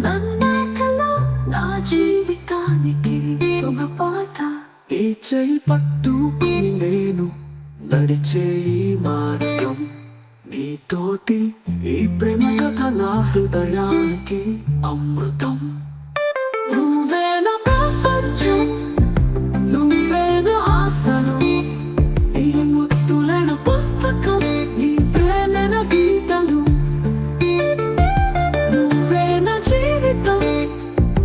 నన్నకలో నా జీవితానికి శుభపాట. ఈ చేయి పట్టుకుని నేను నడిచే ఈ మార్గం నీతోటి. ఈ ప్రేమ కథ నా హృదయానికి అమృతం. నువ్వే నా ప్రపంచం, నువ్వే నా ఆశలు, ఈ ముద్దులైన పుస్తకం, ఈ ప్రేమైన గీతలు. నువ్వే నా జీవితం,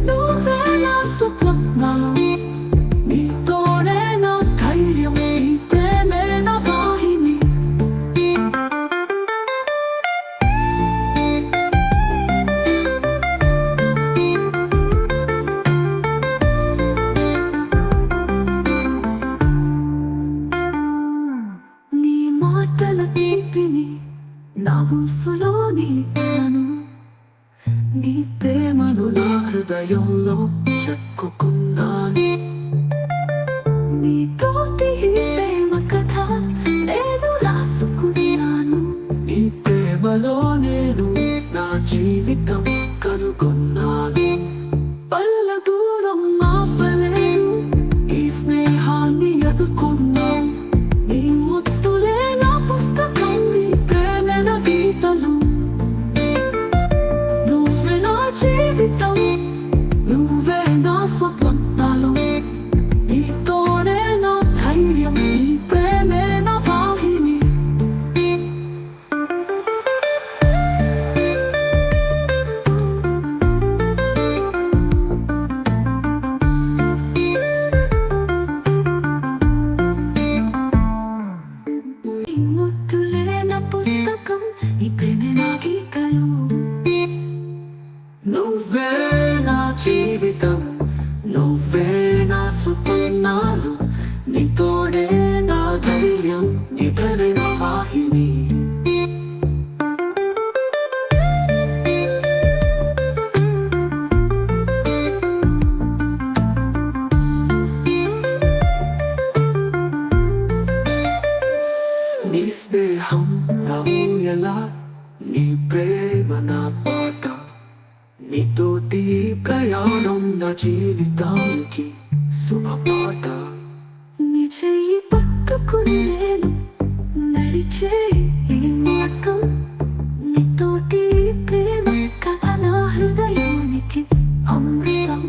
నువ్వే నా స్వప్నాలు, నీతోనే నా ధైర్యం, ఈ ప్రేమే నా వాహిని. నీ మాటల తీపిని నా ఊసులో నిలిపాను, నీ ప్రేమను నా హృదయంలో చెక్కుకున్నాను. నీతోటి ఈ ప్రేమ కథ నేను రాసుకున్నాను. నీ ప్రేమలో నేను నా జీవితం కనుగొన్నాను. పల్ల దూరం ఆపలేను, ఈ స్నేహాన్ని ఎదుర్కొన్నాం. నీ ముద్దులే నా పుస్తకం, నీ ప్రేమే నా గీతలు. నువ్వే నా జీవితం, నువ్వే నా స్వప్నాలు, నీతోనే నా ధైర్యం, నీ ప్రేమే నా వాహిని. ఈ ముద్దులే నా పుస్తకం, ఈ ప్రేమే నా గీతలు. నువ్వే నా జీవితం, నువ్వే నా స్వప్నాలు, నీతోనే నా ధైర్యం, నీ ప్రేమే నా వాహిని. నీ స్నేహం నా ఊయల, నీ ప్రేమ నా పాట, నీతోటి ప్రయాణం నా జీవితానికి శుభపాట. నీ చెయ్యి పట్టుకుని నేను నడిచే ఈ మార్గం నీతోటి ప్రేమ కథ నా హృదయానికి అమృతం.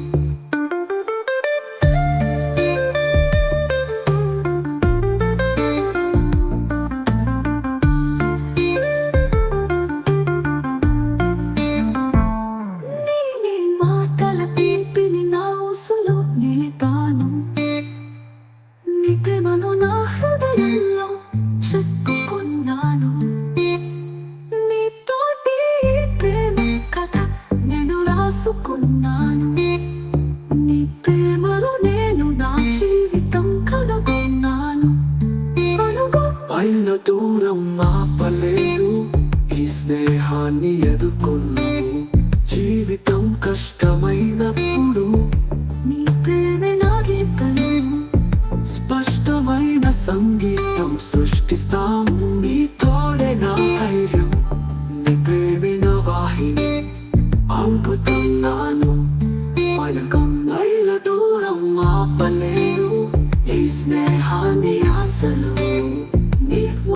నీ మాటల తీపిని నా ఊసులో నిలిపాను, నీ ప్రేమను నా హృదయంలో చెక్కుకున్నాను. నీతోటి ఈ ప్రేమ కథ నేను రాసుకున్నాను. నీ ప్రేమలో నేను నా జీవితం కనుగొన్నాను. పైన దూరం ఆపలేదు, ఈ స్నేహాన్ని ఎదుర్కొన్నాను.